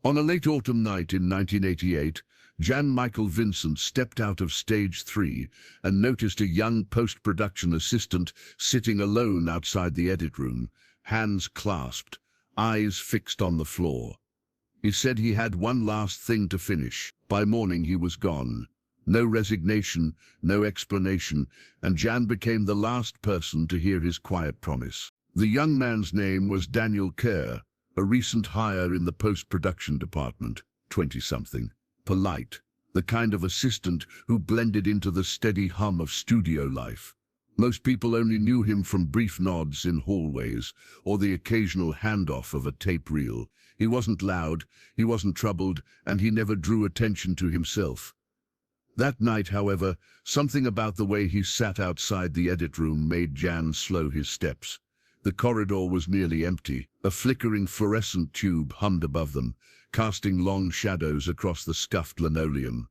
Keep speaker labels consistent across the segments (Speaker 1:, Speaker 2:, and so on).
Speaker 1: On a late autumn night in 1988, Jan-Michael Vincent stepped out of stage 3 and noticed a young post-production assistant sitting alone outside the edit room, hands clasped, eyes fixed on the floor. He said he had one last thing to finish. By morning he was gone. No resignation, no explanation, and Jan became the last person to hear his quiet promise. The young man's name was Daniel Kerr, a recent hire in the post-production department, 20-something. Polite, the kind of assistant who blended into the steady hum of studio life. Most people only knew him from brief nods in hallways or the occasional handoff of a tape reel. He wasn't loud, he wasn't troubled, and he never drew attention to himself. That night, however, something about the way he sat outside the edit room made Jan slow his steps. The corridor was nearly empty. A flickering fluorescent tube hummed above them, casting long shadows across the scuffed linoleum.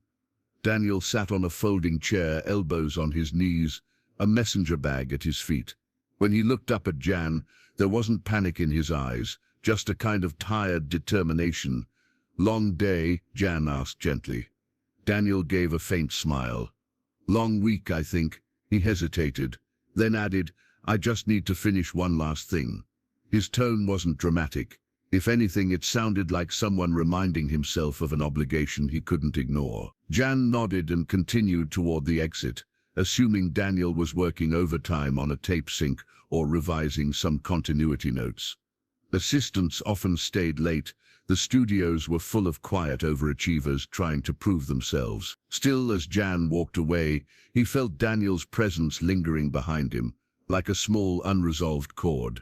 Speaker 1: Daniel sat on a folding chair, elbows on his knees, a messenger bag at his feet. When he looked up at Jan, there wasn't panic in his eyes, just a kind of tired determination. "Long day?" Jan asked gently. Daniel gave a faint smile. "Long week, I think." He hesitated, then added, "I just need to finish one last thing." His tone wasn't dramatic. If anything, it sounded like someone reminding himself of an obligation he couldn't ignore. Jan nodded and continued toward the exit, assuming Daniel was working overtime on a tape sync or revising some continuity notes. Assistants often stayed late. The studios were full of quiet overachievers trying to prove themselves. Still, as Jan walked away, he felt Daniel's presence lingering behind him, like a small unresolved chord.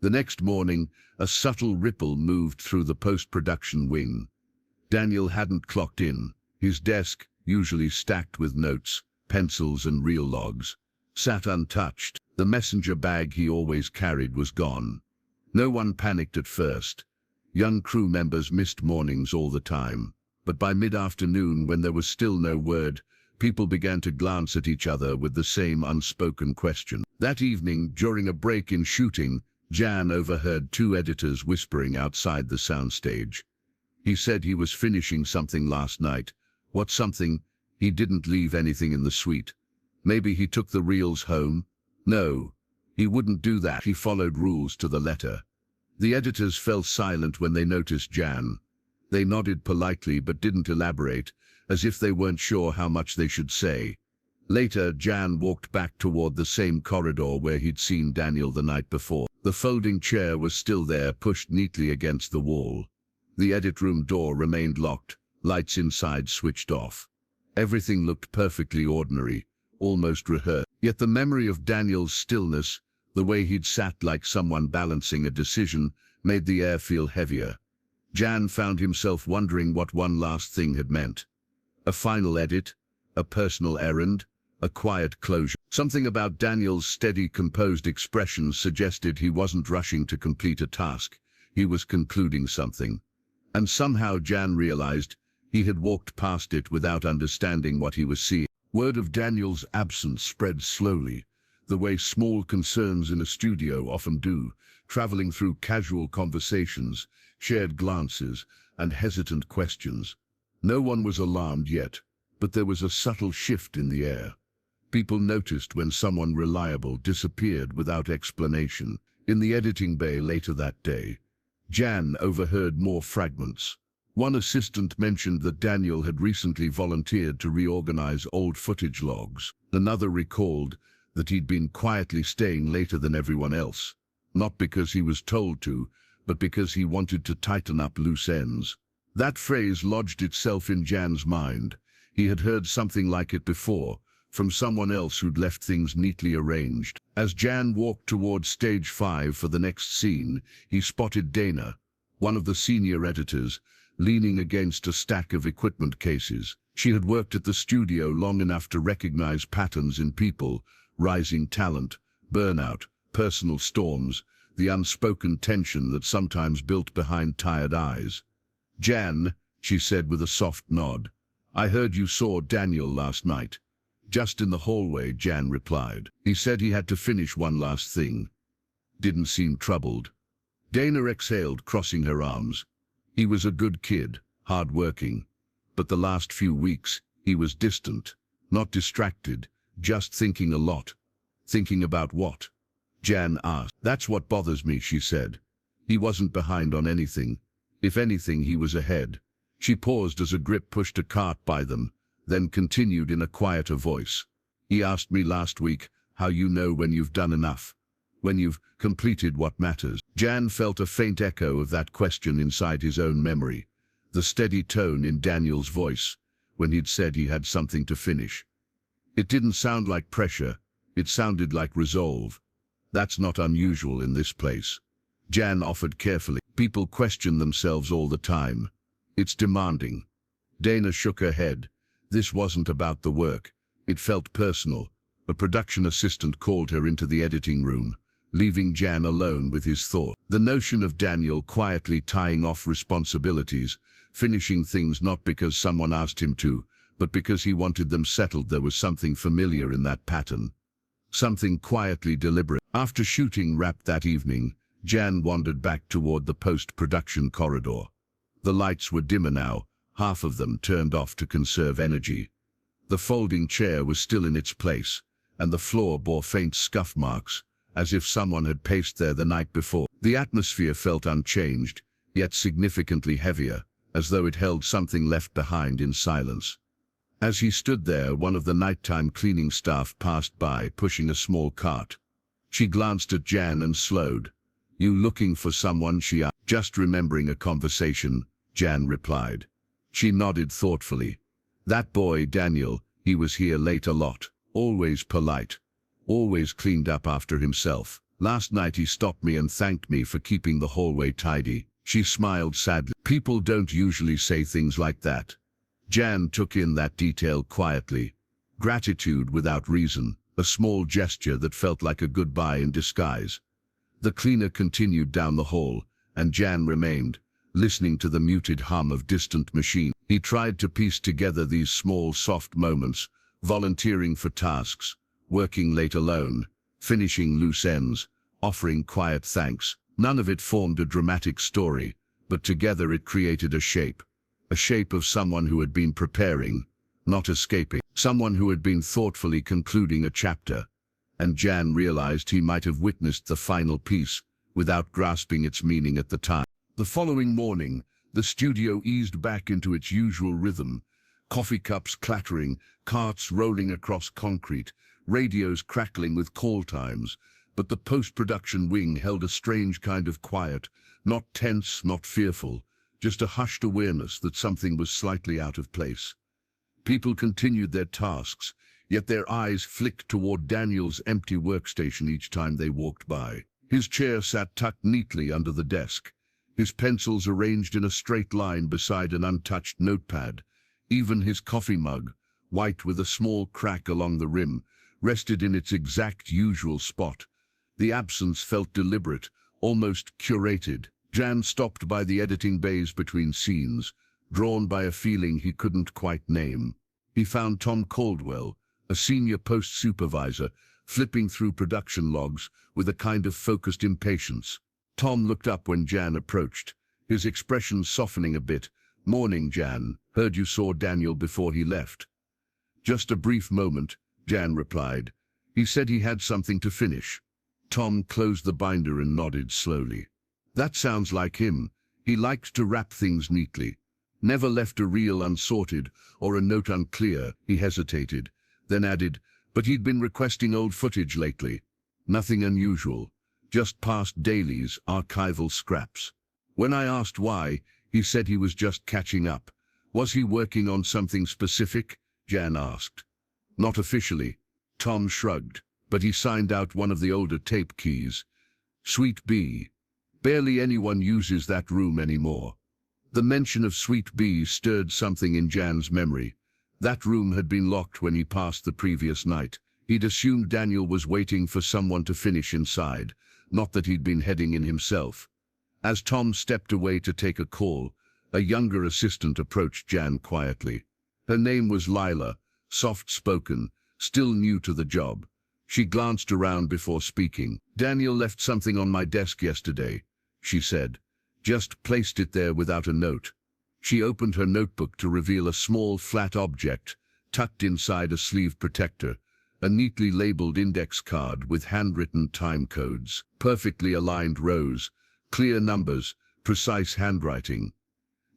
Speaker 1: The next morning, a subtle ripple moved through the post-production wing. Daniel hadn't clocked in. His desk, usually stacked with notes, pencils and reel logs, sat untouched. The messenger bag he always carried was gone. No one panicked at first. Young crew members missed mornings all the time. But by mid-afternoon, when there was still no word, people began to glance at each other with the same unspoken question. That evening, during a break in shooting, Jan overheard two editors whispering outside the soundstage. He said he was finishing something last night. What something? He didn't leave anything in the suite. Maybe he took the reels home? No, he wouldn't do that. He followed rules to the letter. The editors fell silent when they noticed Jan. They nodded politely but didn't elaborate, as if they weren't sure how much they should say. Later, Jan walked back toward the same corridor where he'd seen Daniel the night before. The folding chair was still there, pushed neatly against the wall. The edit room door remained locked, lights inside switched off. Everything looked perfectly ordinary, almost rehearsed. Yet the memory of Daniel's stillness, the way he'd sat like someone balancing a decision, made the air feel heavier. Jan found himself wondering what one last thing had meant. A final edit? A personal errand? A quiet closure? Something about Daniel's steady, composed expression suggested he wasn't rushing to complete a task. He was concluding something. And somehow Jan realized he had walked past it without understanding what he was seeing. Word of Daniel's absence spread slowly, the way small concerns in a studio often do, traveling through casual conversations, shared glances, and hesitant questions. No one was alarmed yet, but there was a subtle shift in the air. People noticed when someone reliable disappeared without explanation. In the editing bay later that day, Jan overheard more fragments. One assistant mentioned that Daniel had recently volunteered to reorganize old footage logs. Another recalled that he'd been quietly staying later than everyone else, not because he was told to, but because he wanted to tighten up loose ends. That phrase lodged itself in Jan's mind. He had heard something like it before, from someone else who'd left things neatly arranged. As Jan walked toward stage 5 for the next scene, he spotted Dana, one of the senior editors, leaning against a stack of equipment cases. She had worked at the studio long enough to recognize patterns in people, rising talent, burnout, personal storms, the unspoken tension that sometimes built behind tired eyes. "Jan," she said with a soft nod, "I heard you saw Daniel last night." "Just in the hallway," Jan replied. "He said he had to finish one last thing." Didn't seem troubled. Dana exhaled, crossing her arms. He was a good kid, hard-working. But the last few weeks, he was distant, not distracted, just thinking a lot. Thinking about what? Jan asked. That's what bothers me, she said. He wasn't behind on anything. If anything, he was ahead. She paused as a grip pushed a cart by them, then continued in a quieter voice. He asked me last week how you know when you've done enough, when you've completed what matters. Jan felt a faint echo of that question inside his own memory, the steady tone in Daniel's voice when he'd said he had something to finish. It didn't sound like pressure, it sounded like resolve. That's not unusual in this place. Jan offered carefully. People question themselves all the time. It's demanding. Dana shook her head. This wasn't about the work. It felt personal. A production assistant called her into the editing room, leaving Jan alone with his thoughts. The notion of Daniel quietly tying off responsibilities, finishing things not because someone asked him to, but because he wanted them settled. There was something familiar in that pattern. Something quietly deliberate. After shooting wrapped that evening, Jan wandered back toward the post-production corridor. The lights were dimmer now, half of them turned off to conserve energy. The folding chair was still in its place, and the floor bore faint scuff marks, as if someone had paced there the night before. The atmosphere felt unchanged, yet significantly heavier, as though it held something left behind in silence. As he stood there, one of the nighttime cleaning staff passed by, pushing a small cart. She glanced at Jan and slowed. "You looking for someone?" she asked. "Just remembering a conversation," Jan replied. She nodded thoughtfully. "That boy, Daniel, he was here late a lot. Always polite. Always cleaned up after himself. Last night he stopped me and thanked me for keeping the hallway tidy." She smiled sadly. People don't usually say things like that. Jan took in that detail quietly. Gratitude without reason, a small gesture that felt like a goodbye in disguise. The cleaner continued down the hall, and Jan remained, listening to the muted hum of distant machines. He tried to piece together these small, soft moments, volunteering for tasks, working late alone, finishing loose ends, offering quiet thanks. None of it formed a dramatic story, but together it created a shape of someone who had been preparing, not escaping, someone who had been thoughtfully concluding a chapter. And Jan realized he might have witnessed the final piece without grasping its meaning at the time. The following morning, the studio eased back into its usual rhythm, coffee cups clattering, carts rolling across concrete, radios crackling with call times. But the post-production wing held a strange kind of quiet, not tense, not fearful, just a hushed awareness that something was slightly out of place. People continued their tasks, yet their eyes flicked toward Daniel's empty workstation each time they walked by. His chair sat tucked neatly under the desk, his pencils arranged in a straight line beside an untouched notepad. Even his coffee mug, white with a small crack along the rim, rested in its exact usual spot. The absence felt deliberate, almost curated. Jan stopped by the editing bays between scenes, drawn by a feeling he couldn't quite name. He found Tom Caldwell, a senior post-supervisor, flipping through production logs with a kind of focused impatience. Tom looked up when Jan approached, his expression softening a bit. "Morning, Jan. Heard you saw Daniel before he left." "Just a brief moment," Jan replied. "He said he had something to finish." Tom closed the binder and nodded slowly. "That sounds like him. He liked to wrap things neatly. Never left a reel unsorted or a note unclear." He hesitated, then added, "But he'd been requesting old footage lately. Nothing unusual, just past dailies, archival scraps." When I asked why, he said he was just catching up. "Was he working on something specific?" Jan asked. "Not officially." Tom shrugged, but he signed out one of the older tape keys. "Suite B. Barely anyone uses that room anymore." The mention of Suite B stirred something in Jan's memory. That room had been locked when he passed the previous night. He'd assumed Daniel was waiting for someone to finish inside, not that he'd been heading in himself. As Tom stepped away to take a call, a younger assistant approached Jan quietly. Her name was Lila, soft-spoken, still new to the job. She glanced around before speaking. "Daniel left something on my desk yesterday," she said. Just placed it there without a note. She opened her notebook to reveal a small flat object tucked inside a sleeve protector, a neatly labeled index card with handwritten time codes, perfectly aligned rows, clear numbers, precise handwriting.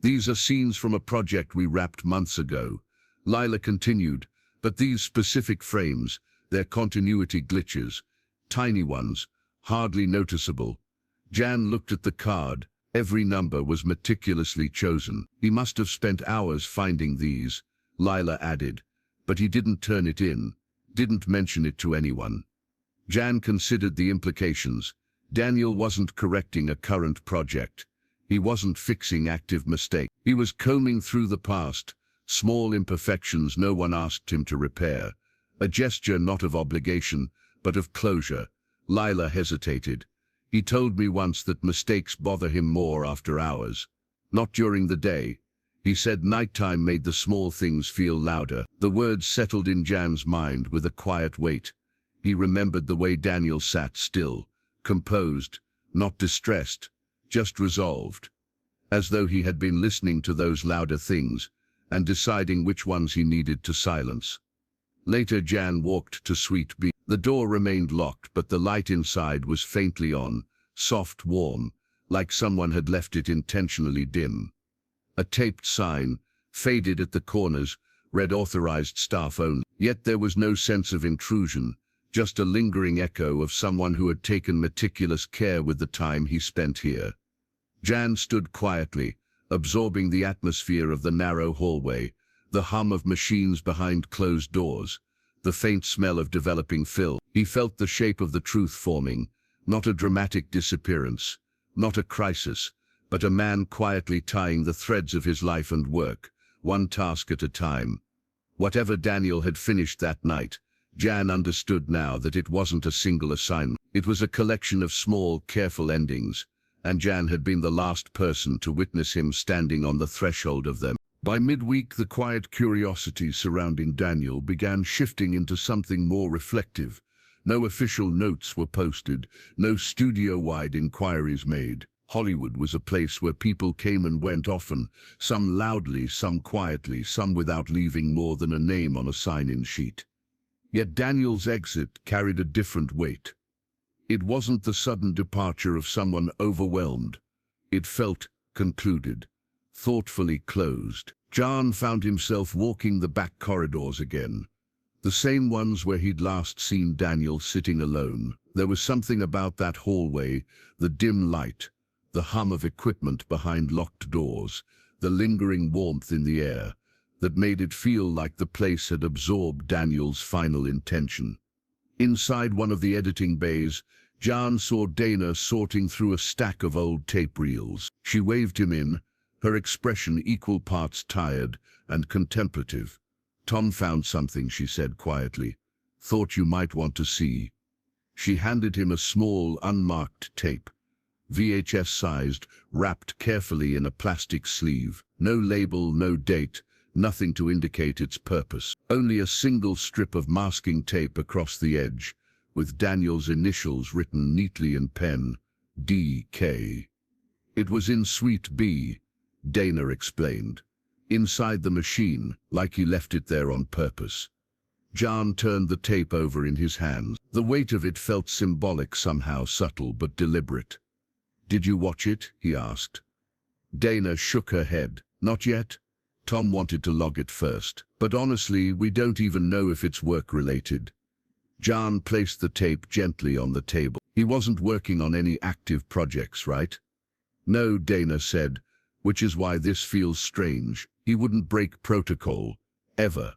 Speaker 1: These are scenes from a project we wrapped months ago. Lila continued, but these specific frames, their continuity glitches, tiny ones, hardly noticeable. Jan looked at the card. Every number was meticulously chosen. He must have spent hours finding these, Lila added, but he didn't turn it in, didn't mention it to anyone. Jan considered the implications. Daniel wasn't correcting a current project. He wasn't fixing active mistakes. He was combing through the past, small imperfections no one asked him to repair. A gesture not of obligation, but of closure. Lila hesitated. He told me once that mistakes bother him more after hours. Not during the day. He said nighttime made the small things feel louder. The words settled in Jan's mind with a quiet weight. He remembered the way Daniel sat still, composed, not distressed, just resolved. As though he had been listening to those louder things and deciding which ones he needed to silence. Later Jan walked to Suite B. The door remained locked, but the light inside was faintly on, soft, warm, like someone had left it intentionally dim. A taped sign, faded at the corners, read authorized staff only. Yet there was no sense of intrusion, just a lingering echo of someone who had taken meticulous care with the time he spent here. Jan stood quietly, absorbing the atmosphere of the narrow hallway, the hum of machines behind closed doors, the faint smell of developing film. He felt the shape of the truth forming, not a dramatic disappearance, not a crisis, but a man quietly tying the threads of his life and work, one task at a time. Whatever Daniel had finished that night, Jan understood now that it wasn't a single assignment. It was a collection of small, careful endings, and Jan had been the last person to witness him standing on the threshold of them. By midweek, the quiet curiosity surrounding Daniel began shifting into something more reflective. No official notes were posted, no studio-wide inquiries made. Hollywood was a place where people came and went often, some loudly, some quietly, some without leaving more than a name on a sign-in sheet. Yet Daniel's exit carried a different weight. It wasn't the sudden departure of someone overwhelmed. It felt concluded, thoughtfully closed. Jan found himself walking the back corridors again, the same ones where he'd last seen Daniel sitting alone. There was something about that hallway, the dim light, the hum of equipment behind locked doors, the lingering warmth in the air, that made it feel like the place had absorbed Daniel's final intention. Inside one of the editing bays, Jan saw Dana sorting through a stack of old tape reels. She waved him in, her expression equal parts tired and contemplative. "Tom found something," she said quietly. "Thought you might want to see." She handed him a small, unmarked tape, VHS-sized, wrapped carefully in a plastic sleeve. No label, no date, nothing to indicate its purpose. Only a single strip of masking tape across the edge, with Daniel's initials written neatly in pen, D.K. "It was in Suite B," Dana explained. "Inside the machine, like he left it there on purpose." Jan turned the tape over in his hands. The weight of it felt symbolic somehow, subtle but deliberate. "Did you watch it?" he asked. Dana shook her head. "Not yet. Tom wanted to log it first. But honestly, we don't even know if it's work-related." Jan placed the tape gently on the table. "He wasn't working on any active projects, right?" "No," Dana said, "which is why this feels strange. He wouldn't break protocol, ever."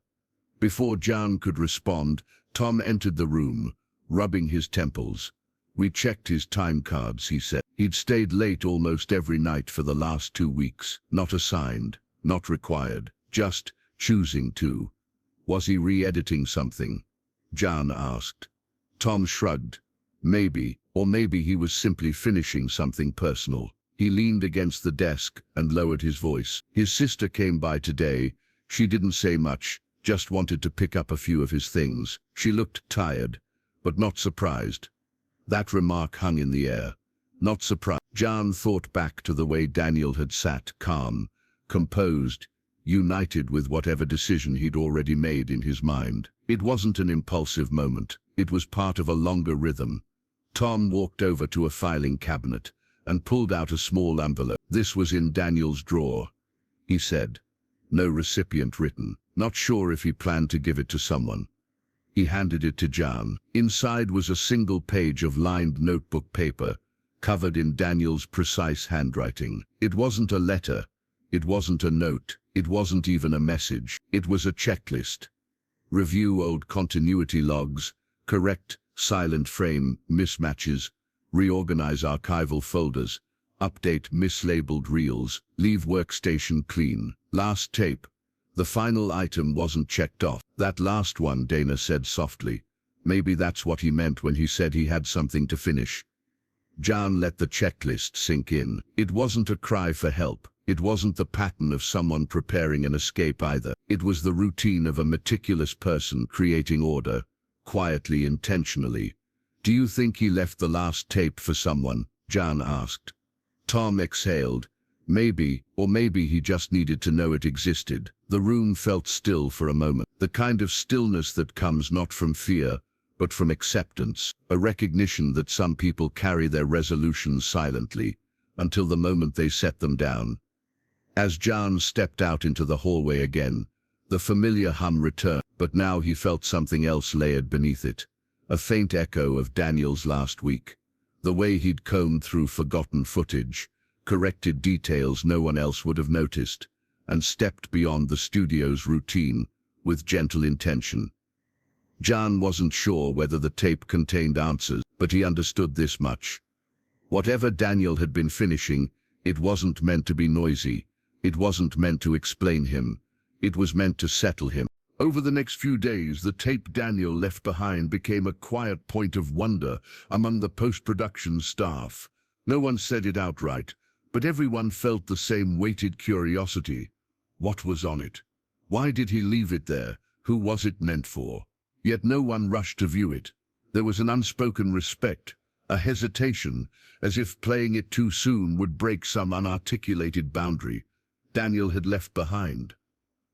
Speaker 1: Before Jan could respond, Tom entered the room, rubbing his temples. "We checked his time cards," he said. "He'd stayed late almost every night for the last 2 weeks. Not assigned, not required, just choosing to." "Was he re-editing something?" Jan asked. Tom shrugged. "Maybe, or maybe he was simply finishing something personal." He leaned against the desk and lowered his voice. "His sister came by today. She didn't say much, just wanted to pick up a few of his things. She looked tired, but not surprised." That remark hung in the air. not surprised. Jan thought back to the way Daniel had sat, calm, composed, united with whatever decision he'd already made in his mind. It wasn't an impulsive moment. It was part of a longer rhythm. Tom walked over to a filing cabinet and pulled out a small envelope. This was in Daniel's drawer, he said. No recipient written. Not sure if he planned to give it to someone. He handed it to Jan. Inside was a single page of lined notebook paper, covered in Daniel's precise handwriting. It wasn't a letter. It wasn't a note. It wasn't even a message. It was a checklist. Review old continuity logs, correct silent frame mismatches, reorganize archival folders, update mislabeled reels, leave workstation clean. Last tape. The final item wasn't checked off. That last one, Dana said softly. Maybe that's what he meant when he said he had something to finish. Jan let the checklist sink in. It wasn't a cry for help. It wasn't the pattern of someone preparing an escape either. It was the routine of a meticulous person creating order, quietly, intentionally. Do you think he left the last tape for someone? Jan asked. Tom exhaled. Maybe, or maybe he just needed to know it existed. The room felt still for a moment, the kind of stillness that comes not from fear, but from acceptance, a recognition that some people carry their resolutions silently, until the moment they set them down. As Jan stepped out into the hallway again, the familiar hum returned, but now he felt something else layered beneath it, a faint echo of Daniel's last week, the way he'd combed through forgotten footage, corrected details no one else would have noticed, and stepped beyond the studio's routine with gentle intention. Jan wasn't sure whether the tape contained answers, but he understood this much. Whatever Daniel had been finishing, it wasn't meant to be noisy. It wasn't meant to explain him. It was meant to settle him. Over the next few days, the tape Daniel left behind became a quiet point of wonder among the post-production staff. No one said it outright, but everyone felt the same weighted curiosity. What was on it? Why did he leave it there? Who was it meant for? Yet no one rushed to view it. There was an unspoken respect, a hesitation, as if playing it too soon would break some unarticulated boundary Daniel had left behind.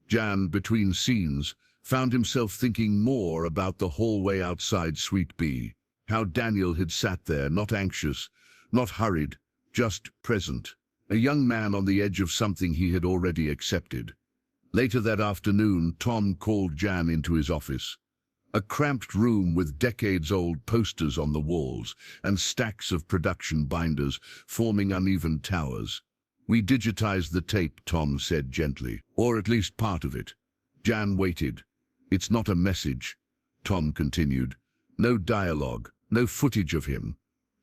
Speaker 1: Jan, between scenes, found himself thinking more about the hallway outside Suite B, how Daniel had sat there, not anxious, not hurried, just present, a young man on the edge of something he had already accepted. Later that afternoon, Tom called Jan into his office. A cramped room with decades-old posters on the walls and stacks of production binders forming uneven towers. We digitized the tape, Tom said gently, or at least part of it. Jan waited. It's not a message, Tom continued. No dialogue, no footage of him.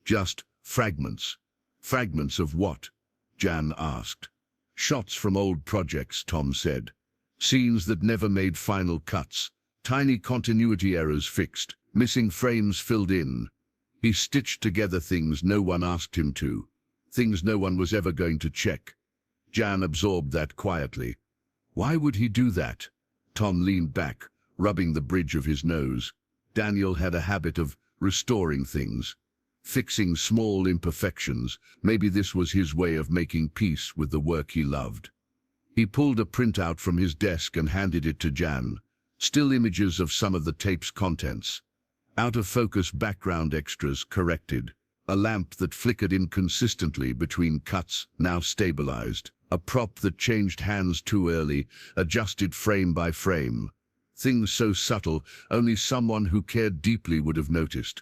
Speaker 1: Just fragments. Fragments of what? Jan asked. Shots from old projects, Tom said. Scenes that never made final cuts. Tiny continuity errors fixed, missing frames filled in. He stitched together things no one asked him to, things no one was ever going to check. Jan absorbed that quietly. Why would he do that? Tom leaned back, rubbing the bridge of his nose. Daniel had a habit of restoring things, fixing small imperfections. Maybe this was his way of making peace with the work he loved. He pulled a printout from his desk and handed it to Jan. Still images of some of the tape's contents. Out-of-focus background extras corrected. A lamp that flickered inconsistently between cuts, now stabilized. A prop that changed hands too early, adjusted frame by frame. Things so subtle, only someone who cared deeply would have noticed.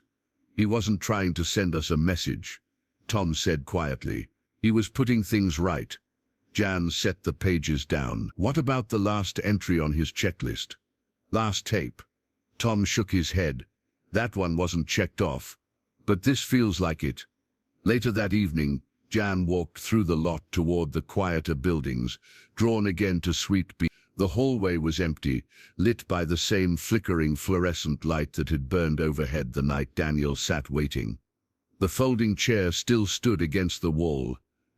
Speaker 1: He wasn't trying to send us a message, Tom said quietly. He was putting things right. Jan set the pages down. What about the last entry on his checklist? Last tape. Tom shook his head. That one wasn't checked off. But this feels like it. Later that evening, Jan walked through the lot toward the quieter buildings, drawn again to Suite B. The hallway was empty, lit by the same flickering fluorescent light that had burned overhead the night Daniel sat waiting. The folding chair still stood against the wall,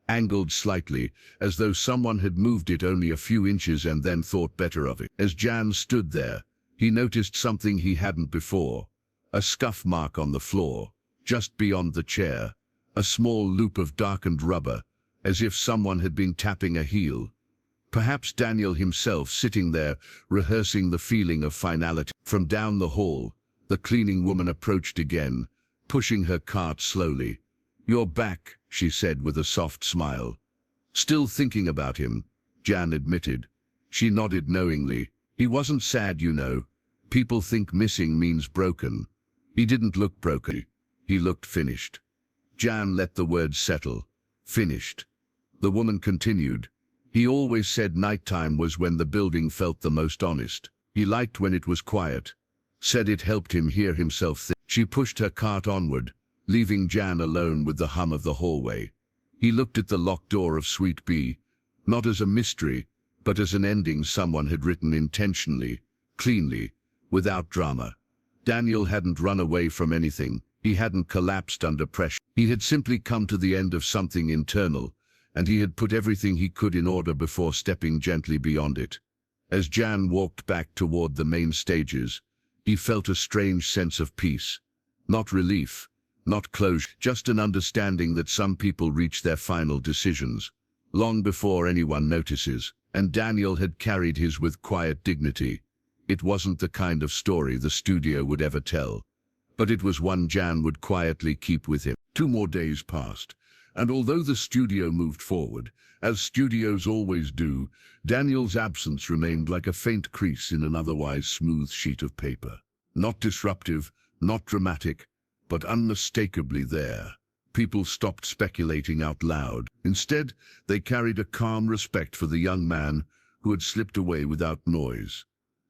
Speaker 1: angled slightly, as though someone had moved it only a few inches and then thought better of it. As Jan stood there, he noticed something he hadn't before. A scuff mark on the floor, just beyond the chair. A small loop of darkened rubber, as if someone had been tapping a heel. Perhaps Daniel himself sitting there, rehearsing the feeling of finality. From down the hall, the cleaning woman approached again, pushing her cart slowly. "You're back," she said with a soft smile. "Still thinking about him," Jan admitted. She nodded knowingly. "He wasn't sad, you know. People think missing means broken. He didn't look broken. He looked finished." Jan let the words settle. Finished. The woman continued. "He always said nighttime was when the building felt the most honest. He liked when it was quiet. Said it helped him hear himself think." She pushed her cart onward, leaving Jan alone with the hum of the hallway. He looked at the locked door of Suite B, not as a mystery, but as an ending someone had written intentionally, cleanly, without drama. Daniel hadn't run away from anything. He hadn't collapsed under pressure. He had simply come to the end of something internal, and he had put everything he could in order before stepping gently beyond it. As Jan walked back toward the main stages, he felt a strange sense of peace. Not relief, not closure, just an understanding that some people reach their final decisions long before anyone notices, and Daniel had carried his with quiet dignity. It wasn't the kind of story the studio would ever tell, but it was one Jan would quietly keep with him. 2 more days passed, and although the studio moved forward, as studios always do, Daniel's absence remained like a faint crease in an otherwise smooth sheet of paper. Not disruptive, not dramatic, but unmistakably there. People stopped speculating out loud. Instead, they carried a calm respect for the young man who had slipped away without noise.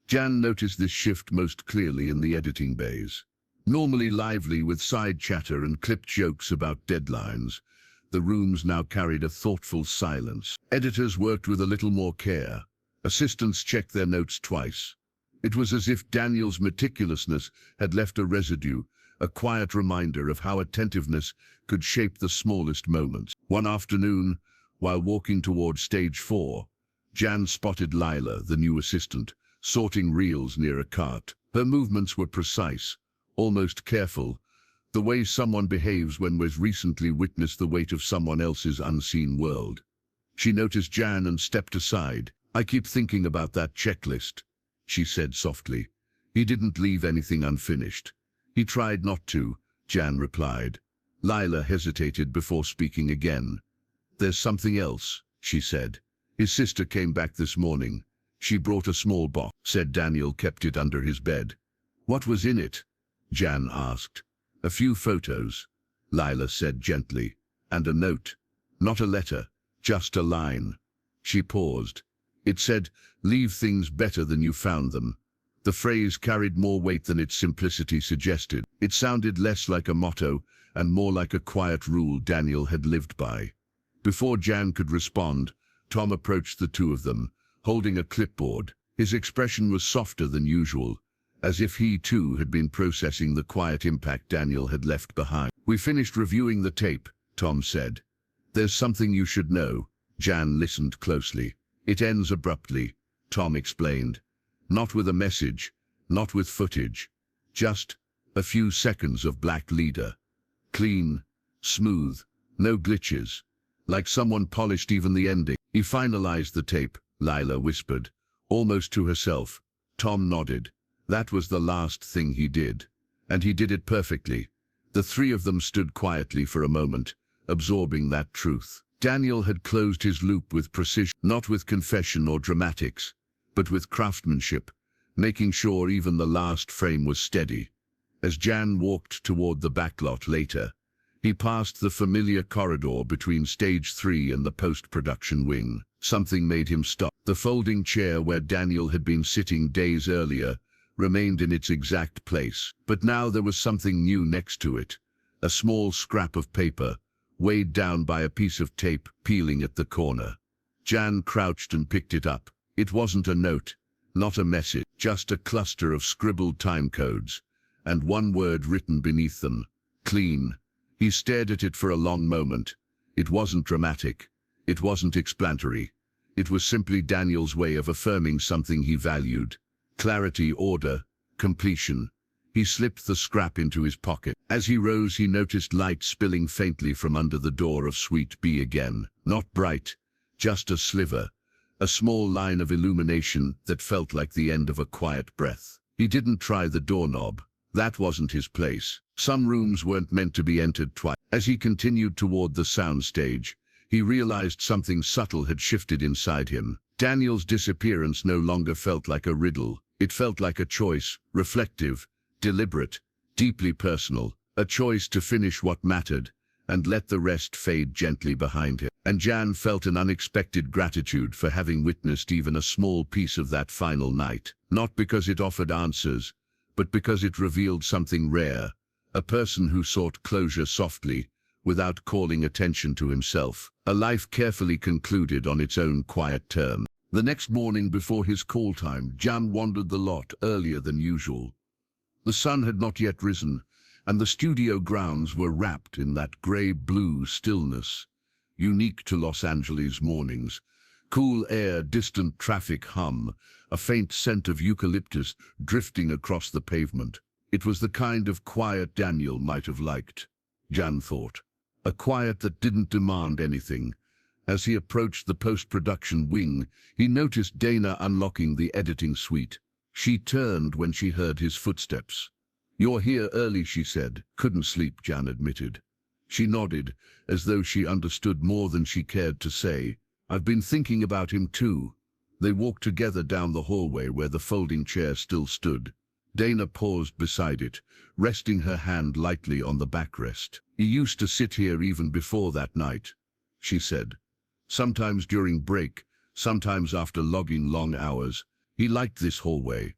Speaker 1: Jan noticed this shift most clearly in the editing bays. Normally lively with side chatter and clipped jokes about deadlines, the rooms now carried a thoughtful silence. Editors worked with a little more care. Assistants checked their notes twice. It was as if Daniel's meticulousness had left a residue, a quiet reminder of how attentiveness could shape the smallest moments. One afternoon, while walking toward stage 4, Jan spotted Lila, the new assistant, sorting reels near a cart. Her movements were precise, almost careful, the way someone behaves when we've recently witnessed the weight of someone else's unseen world. She noticed Jan and stepped aside. "I keep thinking about that checklist," she said softly. "He didn't leave anything unfinished." "He tried not to," Jan replied. Lila hesitated before speaking again. "There's something else," she said. "His sister came back this morning. She brought a small box," said Daniel kept it under his bed. "What was in it?" Jan asked. "A few photos," Lila said gently, "and a note. Not a letter, just a line." She paused. It said, "Leave things better than you found them." The phrase carried more weight than its simplicity suggested. It sounded less like a motto and more like a quiet rule Daniel had lived by. Before Jan could respond, Tom approached the two of them, holding a clipboard. His expression was softer than usual, as if he too had been processing the quiet impact Daniel had left behind. "We finished reviewing the tape," Tom said. "There's something you should know." Jan listened closely. "It ends abruptly," Tom explained. "Not with a message, not with footage. Just a few seconds of black leader. Clean, smooth, no glitches. Like someone polished even the ending." "He finalized the tape," Lila whispered, almost to herself. Tom nodded. "That was the last thing he did. And he did it perfectly." The three of them stood quietly for a moment, absorbing that truth. Daniel had closed his loop with precision, not with confession or dramatics, but with craftsmanship, making sure even the last frame was steady. As Jan walked toward the backlot later, he passed the familiar corridor between stage 3 and the post-production wing. Something made him stop. The folding chair where Daniel had been sitting days earlier remained in its exact place, but now there was something new next to it. A small scrap of paper, weighed down by a piece of tape peeling at the corner. Jan crouched and picked it up. It wasn't a note, not a message, just a cluster of scribbled time codes, and one word written beneath them: clean. He stared at it for a long moment. It wasn't dramatic. It wasn't explanatory. It was simply Daniel's way of affirming something he valued. Clarity, order, completion. He slipped the scrap into his pocket. As he rose, he noticed light spilling faintly from under the door of Suite B again. Not bright, just a sliver, a small line of illumination that felt like the end of a quiet breath. He didn't try the doorknob. That wasn't his place. Some rooms weren't meant to be entered twice. As he continued toward the soundstage, he realized something subtle had shifted inside him. Daniel's disappearance no longer felt like a riddle. It felt like a choice, reflective, deliberate, deeply personal, a choice to finish what mattered and let the rest fade gently behind him. And Jan felt an unexpected gratitude for having witnessed even a small piece of that final night. Not because it offered answers, but because it revealed something rare, a person who sought closure softly, without calling attention to himself, a life carefully concluded on its own quiet terms. The next morning before his call time, Jan wandered the lot earlier than usual. The sun had not yet risen, and the studio grounds were wrapped in that grey-blue stillness, unique to Los Angeles mornings. Cool air, distant traffic hum, a faint scent of eucalyptus drifting across the pavement. It was the kind of quiet Daniel might have liked, Jan thought. A quiet that didn't demand anything. As he approached the post-production wing, he noticed Dana unlocking the editing suite. She turned when she heard his footsteps. "You're here early," she said. "Couldn't sleep," Jan admitted. She nodded, as though she understood more than she cared to say. "I've been thinking about him too." They walked together down the hallway where the folding chair still stood. Dana paused beside it, resting her hand lightly on the backrest. "He used to sit here even before that night," she said. "Sometimes during break, sometimes after logging long hours. He liked this hallway.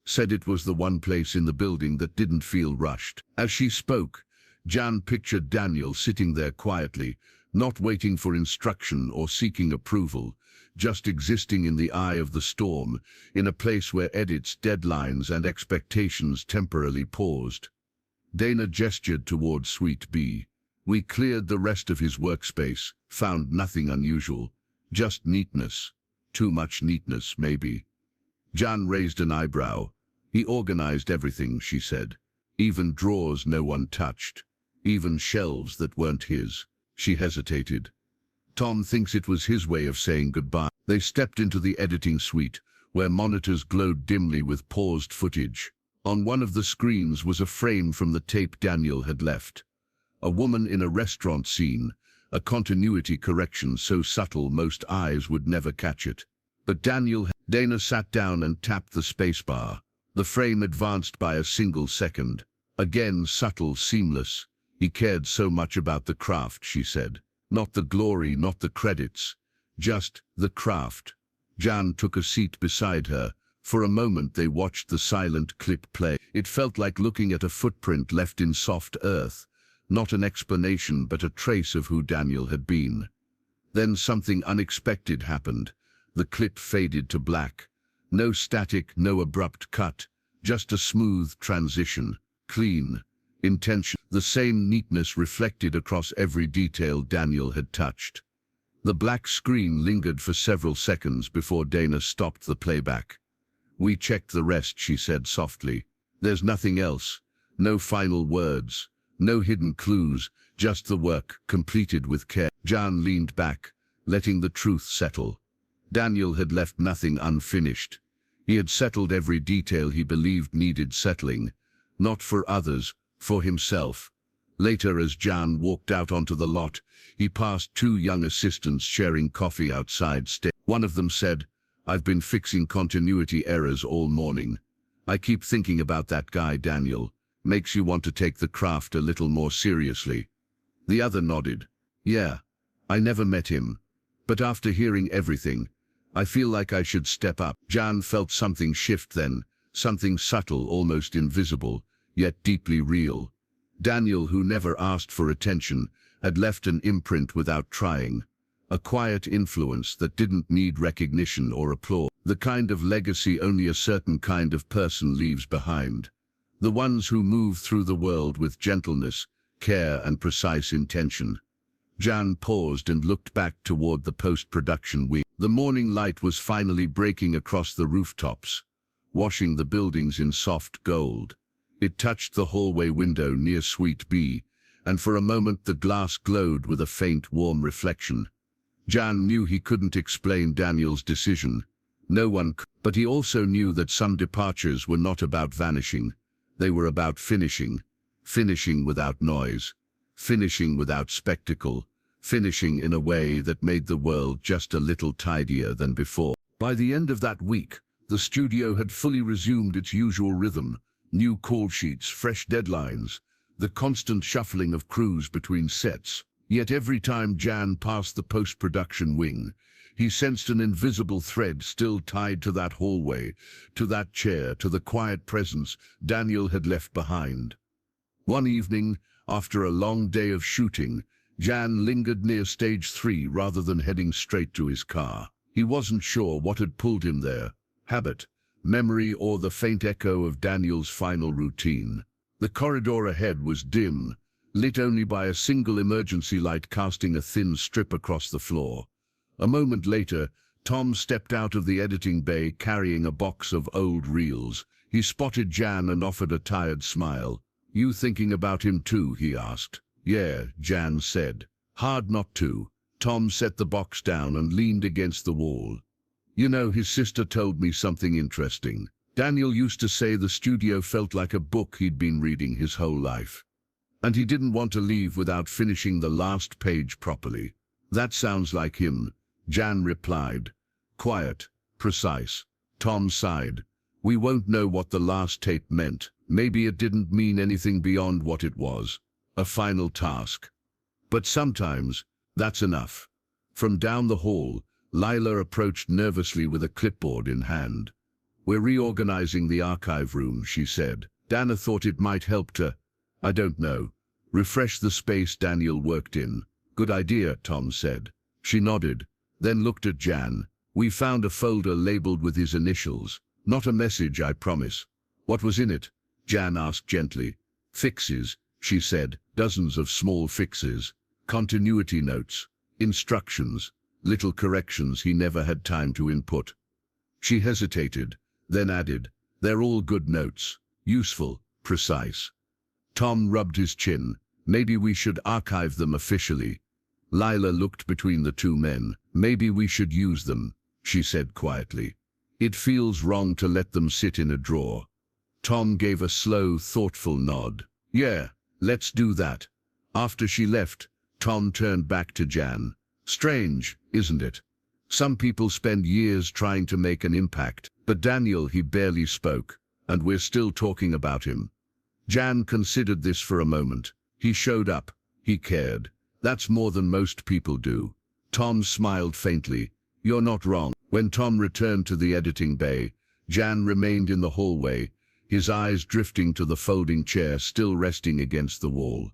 Speaker 1: Said it was the one place in the building that didn't feel rushed." As she spoke, Jan pictured Daniel sitting there quietly, not waiting for instruction or seeking approval, just existing in the eye of the storm, in a place where edits, deadlines, and expectations temporarily paused. Dana gestured toward Suite B. "We cleared the rest of his workspace, found nothing unusual, just neatness. Too much neatness, maybe." Jan raised an eyebrow. "He organized everything," she said. "Even drawers no one touched. Even shelves that weren't his." She hesitated. "Tom thinks it was his way of saying goodbye." They stepped into the editing suite, where monitors glowed dimly with paused footage. On one of the screens was a frame from the tape Daniel had left. A woman in a restaurant scene, a continuity correction so subtle most eyes would never catch it. But Dana sat down and tapped the spacebar. The frame advanced by a single second. Again, subtle, seamless. "He cared so much about the craft," she said. "Not the glory, not the credits. Just the craft." Jan took a seat beside her. For a moment they watched the silent clip play. It felt like looking at a footprint left in soft earth. Not an explanation, but a trace of who Daniel had been. Then something unexpected happened. The clip faded to black. No static, no abrupt cut. Just a smooth transition. Clean. Intention. The same neatness reflected across every detail Daniel had touched. The black screen lingered for several seconds before Dana stopped the playback. "We checked the rest," she said softly. "There's nothing else. No final words. No hidden clues. Just the work, completed with care." Jan leaned back, letting the truth settle. Daniel had left nothing unfinished. He had settled every detail he believed needed settling. Not for others, for himself. Later, as Jan walked out onto the lot, he passed two young assistants sharing coffee outside. One of them said, "I've been fixing continuity errors all morning. I keep thinking about that guy, Daniel. Makes you want to take the craft a little more seriously." The other nodded. "Yeah, I never met him. But after hearing everything, I feel like I should step up." Jan felt something shift then, something subtle, almost invisible, yet deeply real. Daniel, who never asked for attention, had left an imprint without trying. A quiet influence that didn't need recognition or applause. The kind of legacy only a certain kind of person leaves behind. The ones who move through the world with gentleness, care, and precise intention. Jan paused and looked back toward the post-production wing. The morning light was finally breaking across the rooftops, washing the buildings in soft gold. It touched the hallway window near Suite B, and for a moment the glass glowed with a faint, warm reflection. Jan knew he couldn't explain Daniel's decision. No one could. But he also knew that some departures were not about vanishing. They were about finishing. Finishing without noise. Finishing without spectacle. Finishing in a way that made the world just a little tidier than before. By the end of that week, the studio had fully resumed its usual rhythm. New call sheets, fresh deadlines, the constant shuffling of crews between sets. Yet every time Jan passed the post-production wing, he sensed an invisible thread still tied to that hallway, to that chair, to the quiet presence Daniel had left behind. One evening, after a long day of shooting, Jan lingered near stage 3 rather than heading straight to his car. He wasn't sure what had pulled him there. Habit, memory, or the faint echo of Daniel's final routine. The corridor ahead was dim, lit only by a single emergency light casting a thin strip across the floor. A moment later, Tom stepped out of the editing bay carrying a box of old reels. He spotted Jan and offered a tired smile. "You thinking about him too?" he asked. "Yeah," Jan said. "Hard not to." Tom set the box down and leaned against the wall. "You know, his sister told me something interesting. Daniel used to say the studio felt like a book he'd been reading his whole life. And he didn't want to leave without finishing the last page properly." "That sounds like him," Jan replied. "Quiet, precise." Tom sighed. "We won't know what the last tape meant. Maybe it didn't mean anything beyond what it was. A final task. But sometimes, that's enough." From down the hall, Lila approached nervously with a clipboard in hand. "We're reorganizing the archive room," she said. "Dana thought it might help to, I don't know, refresh the space Daniel worked in." "Good idea," Tom said. She nodded, then looked at Jan. "We found a folder labeled with his initials. Not a message, I promise." "What was in it?" Jan asked gently. "Fixes," she said. "Dozens of small fixes. Continuity notes. Instructions. Little corrections he never had time to input." She hesitated, then added, "They're all good notes. Useful, precise." Tom rubbed his chin. "Maybe we should archive them officially." Lila looked between the two men. "Maybe we should use them," she said quietly. "It feels wrong to let them sit in a drawer." Tom gave a slow, thoughtful nod. "Yeah, let's do that." After she left, Tom turned back to Jan. "Strange, isn't it? Some people spend years trying to make an impact, but Daniel, he barely spoke, and we're still talking about him." Jan considered this for a moment. He showed up. He cared. That's more than most people do. Tom smiled faintly. "You're not wrong." When Tom returned to the editing bay, Jan remained in the hallway, his eyes drifting to the folding chair still resting against the wall.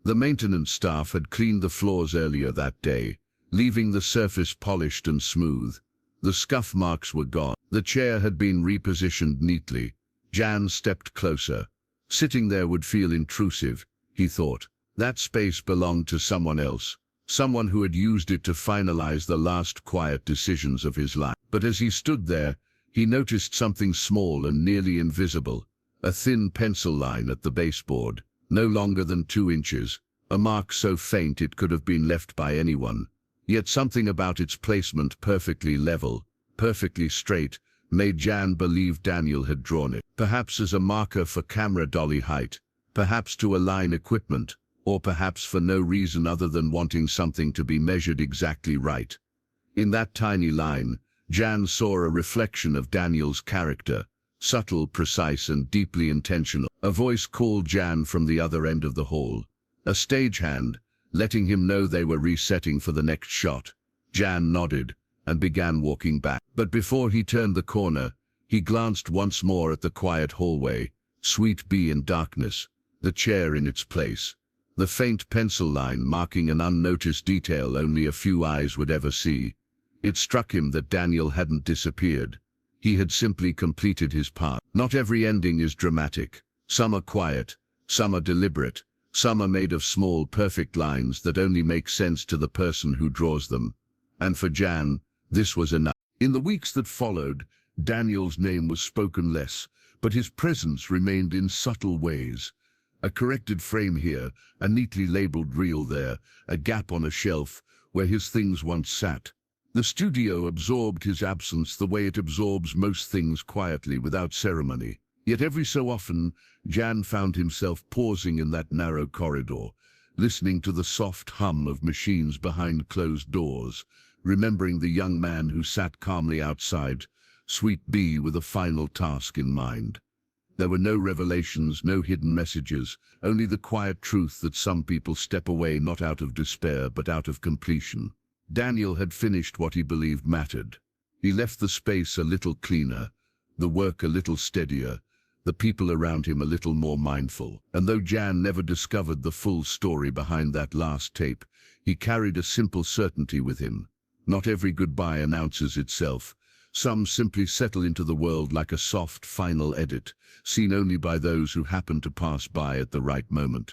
Speaker 1: The maintenance staff had cleaned the floors earlier that day, leaving the surface polished and smooth. The scuff marks were gone. The chair had been repositioned neatly. Jan stepped closer. Sitting there would feel intrusive, he thought. That space belonged to someone else, someone who had used it to finalize the last quiet decisions of his life. But as he stood there, he noticed something small and nearly invisible, a thin pencil line at the baseboard, no longer than 2 inches, a mark so faint it could have been left by anyone. Yet something about its placement, perfectly level, perfectly straight, made Jan believe Daniel had drawn it, perhaps as a marker for camera dolly height, perhaps to align equipment, or perhaps for no reason other than wanting something to be measured exactly right. In that tiny line, Jan saw a reflection of Daniel's character, subtle, precise, and deeply intentional. A voice called Jan from the other end of the hall, a stagehand, letting him know they were resetting for the next shot. Jan nodded and began walking back. But before he turned the corner, he glanced once more at the quiet hallway, Suite B in darkness, the chair in its place, the faint pencil line marking an unnoticed detail only a few eyes would ever see. It struck him that Daniel hadn't disappeared. He had simply completed his part. Not every ending is dramatic. Some are quiet, some are deliberate, some are made of small, perfect lines that only make sense to the person who draws them. And for Jan, this was enough. In the weeks that followed, Daniel's name was spoken less, but his presence remained in subtle ways. A corrected frame here, a neatly labeled reel there, a gap on a shelf where his things once sat. The studio absorbed his absence the way it absorbs most things, quietly, without ceremony. Yet every so often, Jan found himself pausing in that narrow corridor, listening to the soft hum of machines behind closed doors, remembering the young man who sat calmly outside, Sweet Bee, with a final task in mind. There were no revelations, no hidden messages, only the quiet truth that some people step away not out of despair but out of completion. Daniel had finished what he believed mattered. He left the space a little cleaner, the work a little steadier, the people around him a little more mindful. And though Jan never discovered the full story behind that last tape, he carried a simple certainty with him. Not every goodbye announces itself. Some simply settle into the world like a soft final edit, seen only by those who happen to pass by at the right moment.